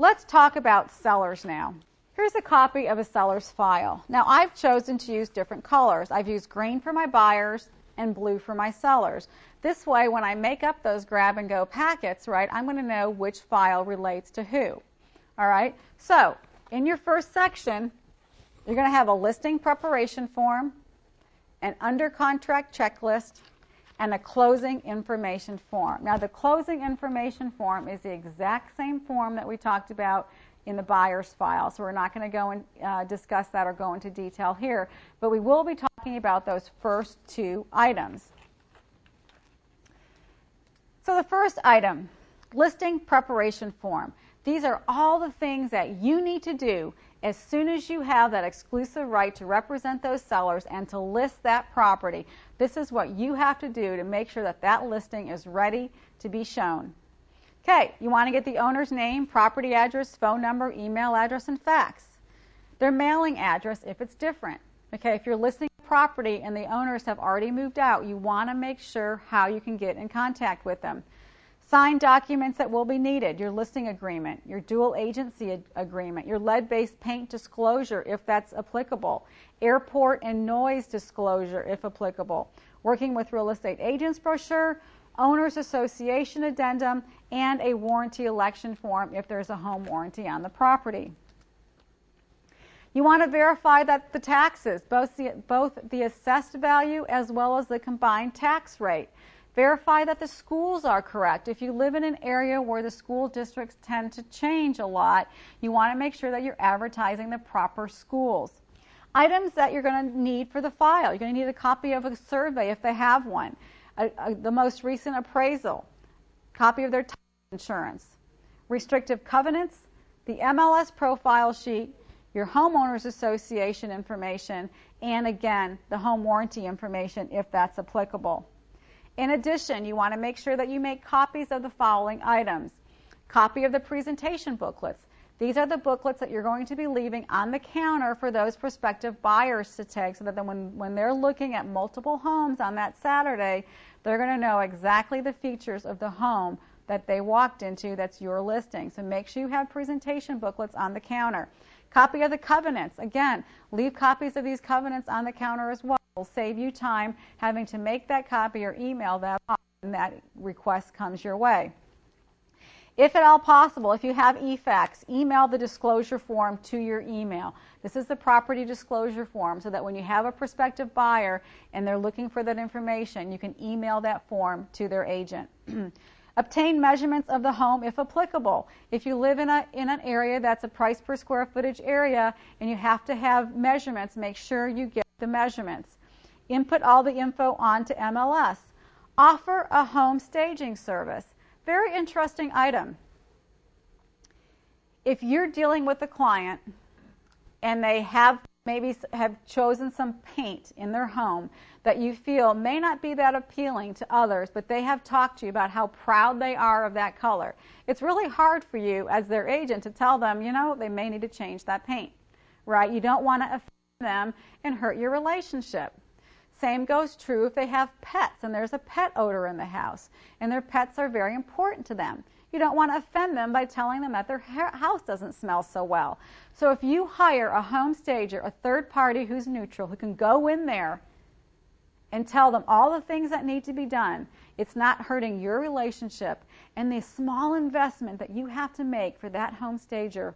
Let's talk about sellers now. Here's a copy of a seller's file. Now I've chosen to use different colors. I've used green for my buyers and blue for my sellers. This way, when I make up those grab and go packets, right, I'm going to know which file relates to who. All right? So, in your first section, you're going to have a listing preparation form, an under contract checklist, and a closing information form. Now, the closing information form is the exact same form that we talked about in the buyer's file, so we're not going to go and discuss that or go into detail here, but we will be talking about those first two items. So the first item, listing preparation form. These are all the things that you need to do as soon as you have that exclusive right to represent those sellers and to list that property. This is what you have to do to make sure that that listing is ready to be shown. Okay, you want to get the owner's name, property address, phone number, email address, and fax. Their mailing address if it's different. Okay, if you're listing a property and the owners have already moved out, you want to make sure how you can get in contact with them. Signed documents that will be needed, your listing agreement, your dual agency agreement, your lead-based paint disclosure if that's applicable, airport and noise disclosure if applicable, working with real estate agents brochure, owners association addendum, and a warranty election form if there's a home warranty on the property. You want to verify that the taxes, both the assessed value as well as the combined tax rate. Verify that the schools are correct. If you live in an area where the school districts tend to change a lot, you want to make sure that you're advertising the proper schools. Items that you're going to need for the file. You're going to need a copy of a survey if they have one, the most recent appraisal, copy of their title insurance, restrictive covenants, the MLS profile sheet, your homeowners association information, and again, the home warranty information if that's applicable. In addition, you want to make sure that you make copies of the following items. Copy of the presentation booklets. These are the booklets that you're going to be leaving on the counter for those prospective buyers to take so that then when they're looking at multiple homes on that Saturday, they're going to know exactly the features of the home that they walked into that's your listing. So make sure you have presentation booklets on the counter. Copy of the covenants. Again, leave copies of these covenants on the counter as well. It will save you time having to make that copy or email that when that request comes your way. If at all possible, if you have eFax, email the disclosure form to your email. This is the property disclosure form so that when you have a prospective buyer and they're looking for that information, you can email that form to their agent. Obtain measurements of the home if applicable. If you live in an area that's a price per square footage area and you have to have measurements, make sure you get the measurements. Input all the info onto MLS. Offer a home staging service. Very interesting item. If you're dealing with a client and they maybe have chosen some paint in their home that you feel may not be that appealing to others, but they have talked to you about how proud they are of that color, it's really hard for you as their agent to tell them, you know, they may need to change that paint, right? You don't want to offend them and hurt your relationship. Same goes true if they have pets and there's a pet odor in the house and their pets are very important to them. You don't want to offend them by telling them that their house doesn't smell so well. So if you hire a home stager, a third party who's neutral, who can go in there and tell them all the things that need to be done, it's not hurting your relationship, and the small investment that you have to make for that home stager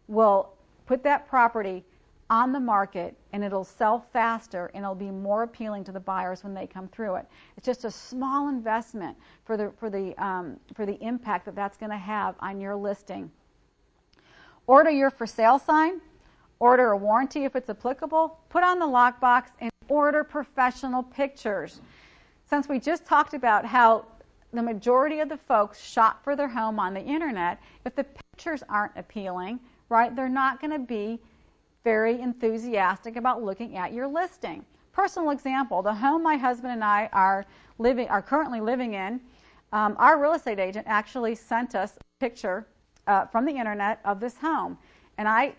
will put that property on the market, and it'll sell faster, and it'll be more appealing to the buyers when they come through it. It's just a small investment for the impact that that's going to have on your listing. Order your for sale sign. Order a warranty if it's applicable. Put on the lockbox and order professional pictures. Since we just talked about how the majority of the folks shop for their home on the internet, if the pictures aren't appealing, right, they're not going to be very enthusiastic about looking at your listing. Personal example, the home my husband and I are currently living in, our real estate agent actually sent us a picture from the internet of this home. And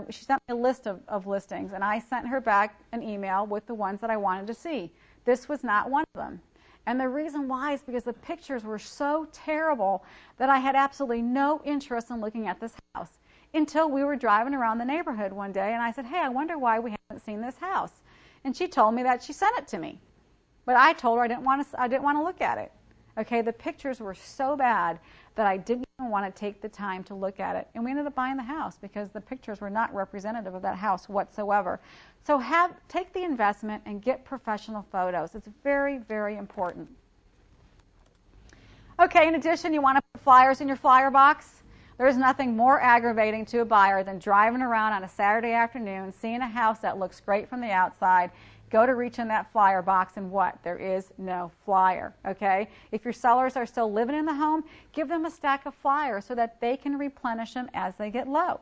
she sent me a list of listings, and I sent her back an email with the ones that I wanted to see. This was not one of them. And the reason why is because the pictures were so terrible that I had absolutely no interest in looking at this house until we were driving around the neighborhood one day, and I said, hey, I wonder why we haven't seen this house. And she told me that she sent it to me. But I told her I didn't want to look at it. Okay, the pictures were so bad that I didn't even want to take the time to look at it. And we ended up buying the house because the pictures were not representative of that house whatsoever. So take the investment and get professional photos. It's very, very important. Okay, in addition, you want to put flyers in your flyer box. There's nothing more aggravating to a buyer than driving around on a Saturday afternoon, seeing a house that looks great from the outside, go to reach in that flyer box and what? There is no flyer, okay? If your sellers are still living in the home, give them a stack of flyers so that they can replenish them as they get low.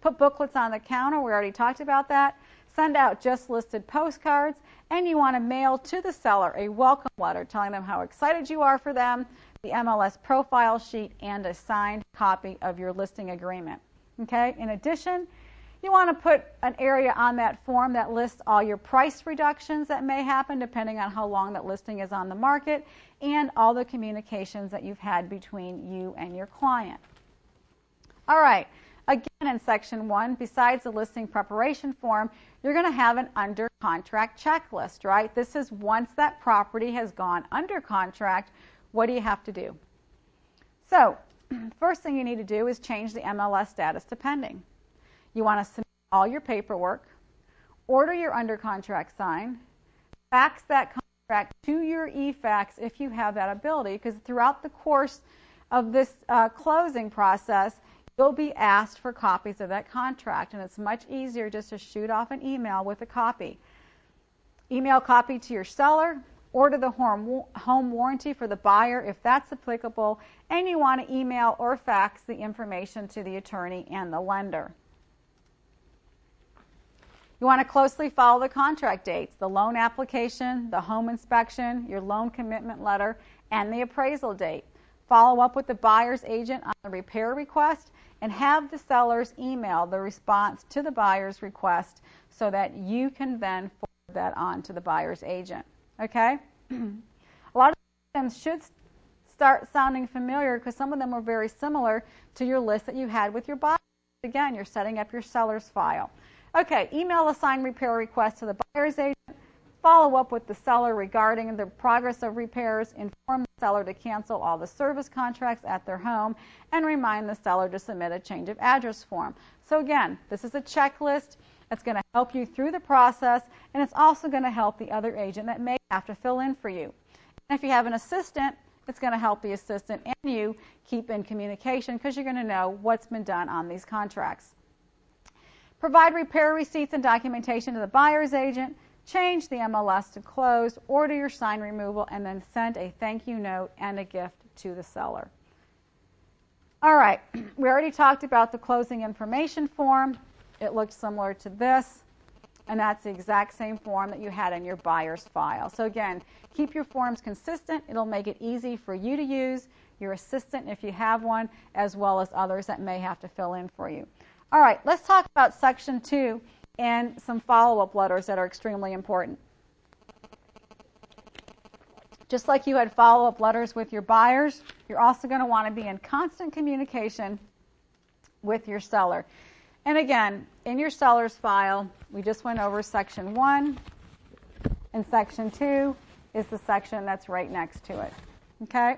Put booklets on the counter. We already talked about that. Send out just listed postcards, and you want to mail to the seller a welcome letter telling them how excited you are for them, the MLS profile sheet, and a signed copy of your listing agreement. Okay? In addition, you want to put an area on that form that lists all your price reductions that may happen depending on how long that listing is on the market and all the communications that you've had between you and your client. All right. Again, in Section 1, besides the listing preparation form, you're going to have an under contract checklist, right? This is once that property has gone under contract, what do you have to do? So, first thing you need to do is change the MLS status to pending. You want to submit all your paperwork, order your under contract sign, fax that contract to your eFax if you have that ability, because throughout the course of this closing process, you'll be asked for copies of that contract, and it's much easier just to shoot off an email with a copy. Email copy to your seller, order the home warranty for the buyer if that's applicable, and you want to email or fax the information to the attorney and the lender. You want to closely follow the contract dates, the loan application, the home inspection, your loan commitment letter, and the appraisal date. Follow up with the buyer's agent on the repair request and have the sellers email the response to the buyer's request so that you can then forward that on to the buyer's agent. Okay? A lot of them should start sounding familiar because some of them are very similar to your list that you had with your buyer. Again, you're setting up your seller's file. Okay, email a signed repair request to the buyer's agent. Follow up with the seller regarding the progress of repairs. Inform the seller to cancel all the service contracts at their home and remind the seller to submit a change of address form. So again, this is a checklist. It's going to help you through the process, and it's also going to help the other agent that may have to fill in for you. And if you have an assistant, it's going to help the assistant and you keep in communication because you're going to know what's been done on these contracts. Provide repair receipts and documentation to the buyer's agent. Change the MLS to closed, order your sign removal, and then send a thank you note and a gift to the seller. All right, we already talked about the closing information form. It looks similar to this, and that's the exact same form that you had in your buyer's file. So again, keep your forms consistent. It'll make it easy for you to use, your assistant if you have one, as well as others that may have to fill in for you. All right, let's talk about Section 2 and some follow-up letters that are extremely important. Just like you had follow-up letters with your buyers, you're also going to want to be in constant communication with your seller. And again, in your seller's file, we just went over Section 1, and Section 2 is the section that's right next to it. Okay?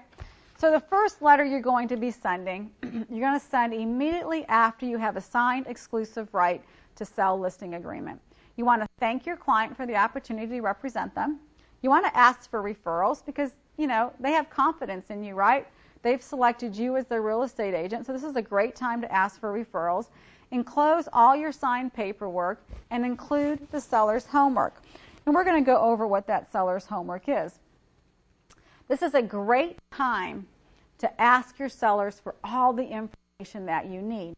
So the first letter you're going to be sending, you're going to send immediately after you have a signed exclusive right to sell listing agreement. You want to thank your client for the opportunity to represent them. You want to ask for referrals because, you know, they have confidence in you, right? They've selected you as their real estate agent, so this is a great time to ask for referrals. Enclose all your signed paperwork and include the seller's homework. And we're going to go over what that seller's homework is. This is a great time to ask your sellers for all the information that you need.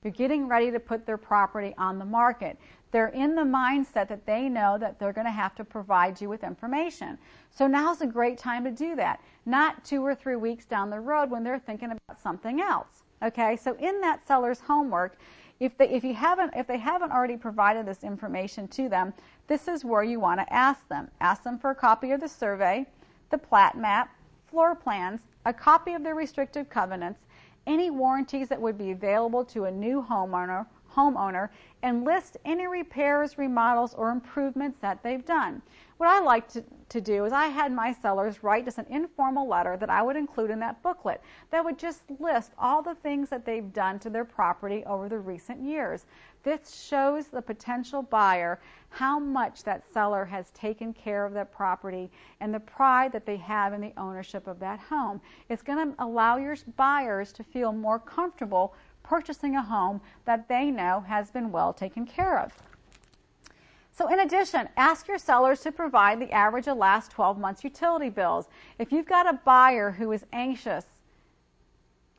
You're getting ready to put their property on the market. They're in the mindset that they know that they're going to have to provide you with information. So now's a great time to do that, not 2 or 3 weeks down the road when they're thinking about something else. Okay, so in that seller's homework, if they haven't already provided this information to them, this is where you want to ask them. Ask them for a copy of the survey, the plat map, floor plans, a copy of their restrictive covenants, any warranties that would be available to a new homeowner, and list any repairs, remodels, or improvements that they've done. What I like to do is I had my sellers write just an informal letter that I would include in that booklet that would just list all the things that they've done to their property over the recent years. This shows the potential buyer how much that seller has taken care of that property and the pride that they have in the ownership of that home. It's going to allow your buyers to feel more comfortable purchasing a home that they know has been well taken care of. So in addition, ask your sellers to provide the average of last 12 months utility bills. If you've got a buyer who is anxious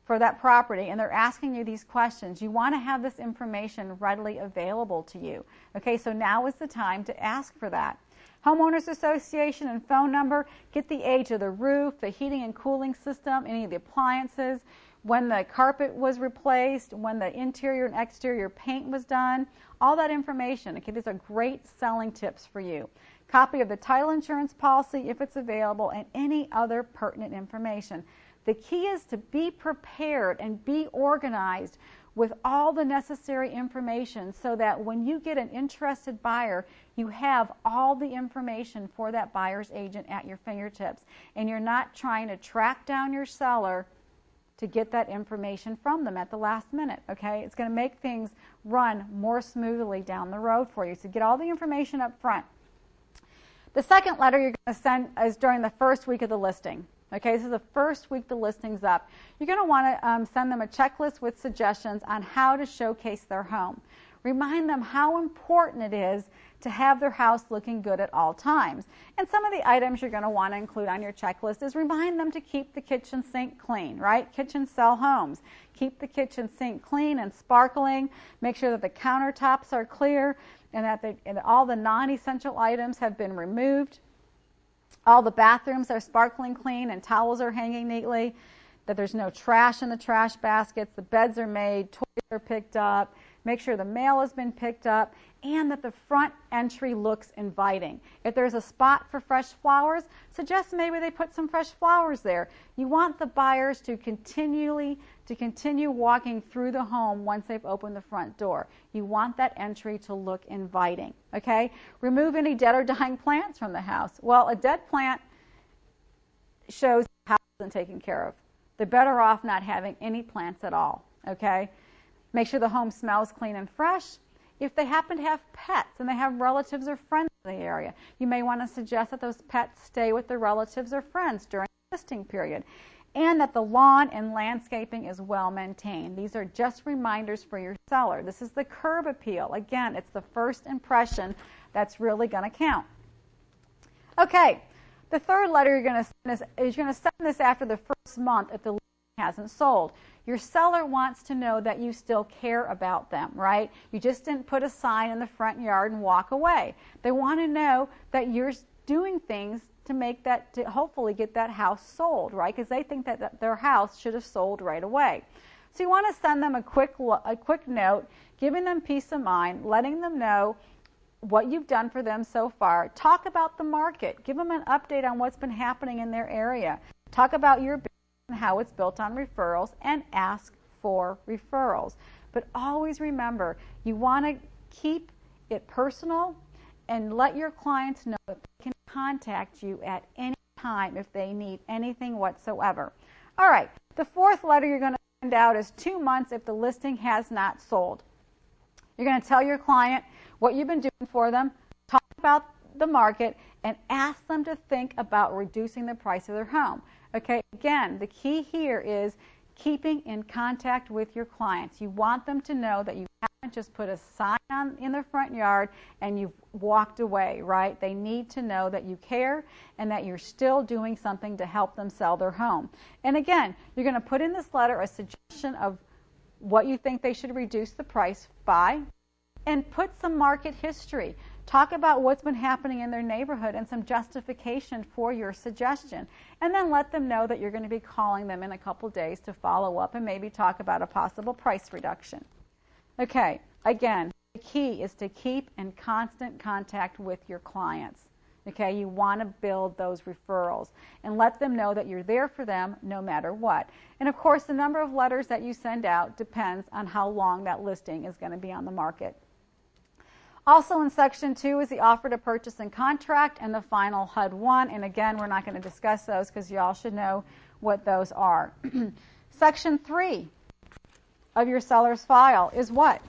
for that property and they're asking you these questions, you want to have this information readily available to you. Okay, so now is the time to ask for that. Homeowners Association and phone number, get the age of the roof, the heating and cooling system, any of the appliances, when the carpet was replaced, when the interior and exterior paint was done, all that information. Okay, these are great selling tips for you. Copy of the title insurance policy if it's available and any other pertinent information. The key is to be prepared and be organized with all the necessary information so that when you get an interested buyer, you have all the information for that buyer's agent at your fingertips. And you're not trying to track down your seller to get that information from them at the last minute, okay? It's going to make things run more smoothly down the road for you. So get all the information up front. The second letter you're going to send is during the first week of the listing. Okay, this is the first week the listing's up. You're going to want to send them a checklist with suggestions on how to showcase their home. Remind them how important it is to have their house looking good at all times. And some of the items you're going to want to include on your checklist is remind them to keep the kitchen sink clean, right? Kitchens sell homes. Keep the kitchen sink clean and sparkling. Make sure that the countertops are clear and that all the non-essential items have been removed. All the bathrooms are sparkling clean and towels are hanging neatly. That there's no trash in the trash baskets. The beds are made, toys are picked up. Make sure the mail has been picked up and that the front entry looks inviting. If there's a spot for fresh flowers, suggest maybe they put some fresh flowers there. You want the buyers to continue walking through the home once they've opened the front door. You want that entry to look inviting, okay? Remove any dead or dying plants from the house. Well, a dead plant shows the house isn't taken care of. They're better off not having any plants at all, okay? Make sure the home smells clean and fresh. If they happen to have pets and they have relatives or friends in the area, you may want to suggest that those pets stay with their relatives or friends during the listing period, and that the lawn and landscaping is well maintained. These are just reminders for your seller. This is the curb appeal. Again, it's the first impression that's really going to count. Okay, the third letter you're going to send is you're going to send this after the first month if the listing hasn't sold. Your seller wants to know that you still care about them, right? You just didn't put a sign in the front yard and walk away. They want to know that you're doing things to hopefully get that house sold, right? Because they think that their house should have sold right away. So you want to send them a quick note, giving them peace of mind, letting them know what you've done for them so far. Talk about the market. Give them an update on what's been happening in their area. Talk about your business and how it's built on referrals, and ask for referrals. But always remember, you want to keep it personal and let your clients know that they can contact you at any time if they need anything whatsoever. All right, the fourth letter you're going to send out is 2 months if the listing has not sold. You're going to tell your client what you've been doing for them, talk about the market, and ask them to think about reducing the price of their home. Okay, again, the key here is keeping in contact with your clients. You want them to know that you haven't just put a sign in their front yard and you've walked away, right? They need to know that you care and that you're still doing something to help them sell their home. And again, you're going to put in this letter a suggestion of what you think they should reduce the price by, and put some market history. Talk about what's been happening in their neighborhood and some justification for your suggestion. And then let them know that you're going to be calling them in a couple days to follow up and maybe talk about a possible price reduction. Okay, again, the key is to keep in constant contact with your clients. Okay, you want to build those referrals and let them know that you're there for them no matter what. And of course, the number of letters that you send out depends on how long that listing is going to be on the market. Also in Section 2 is the offer to purchase and contract and the final HUD-1. And again, we're not going to discuss those because you all should know what those are. Section 3 of your seller's file is what?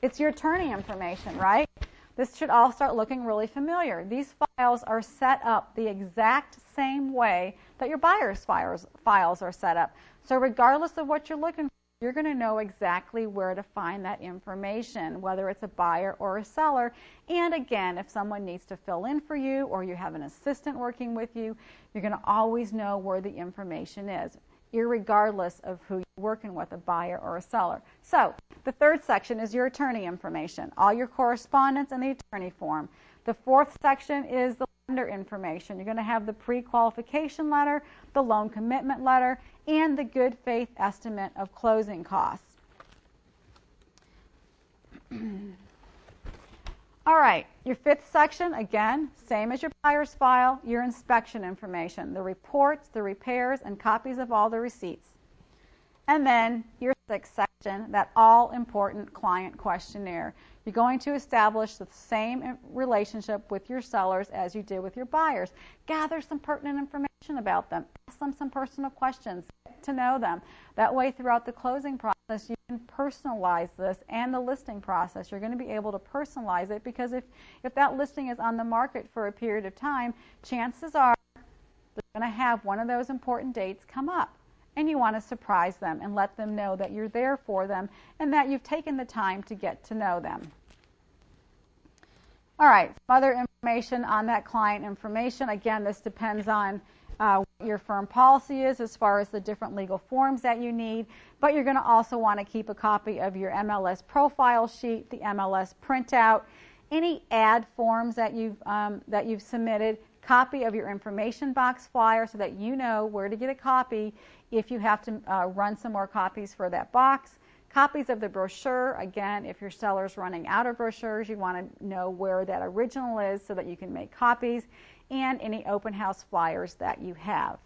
It's your attorney information, right? This should all start looking really familiar. These files are set up the exact same way that your buyer's files are set up. So regardless of what you're looking for, you're going to know exactly where to find that information, whether it's a buyer or a seller. And again, if someone needs to fill in for you or you have an assistant working with you, you're going to always know where the information is, irregardless of who you're working with, a buyer or a seller. So the third section is your attorney information, all your correspondence and the attorney form. The fourth section is the lender information. You're going to have the pre-qualification letter, the loan commitment letter, and the good faith estimate of closing costs. All right, your fifth section, again, same as your buyer's file, your inspection information, the reports, the repairs, and copies of all the receipts. And then your sixth section, that all-important client questionnaire. You're going to establish the same relationship with your sellers as you did with your buyers. Gather some pertinent information about them. Ask them some personal questions. Get to know them. That way, throughout the closing process, you can personalize this, and the listing process. You're going to be able to personalize it because if that listing is on the market for a period of time, chances are they're going to have one of those important dates come up. And you want to surprise them and let them know that you're there for them and that you've taken the time to get to know them. All right, some other information on that client information. Again, this depends on what your firm policy is as far as the different legal forms that you need, but you're going to also want to keep a copy of your MLS profile sheet, the MLS printout, any ad forms that you've submitted, copy of your information box flyer so that you know where to get a copy if you have to run some more copies for that box. Copies of the brochure. Again, if your seller's running out of brochures, you want to know where that original is so that you can make copies, and any open house flyers that you have.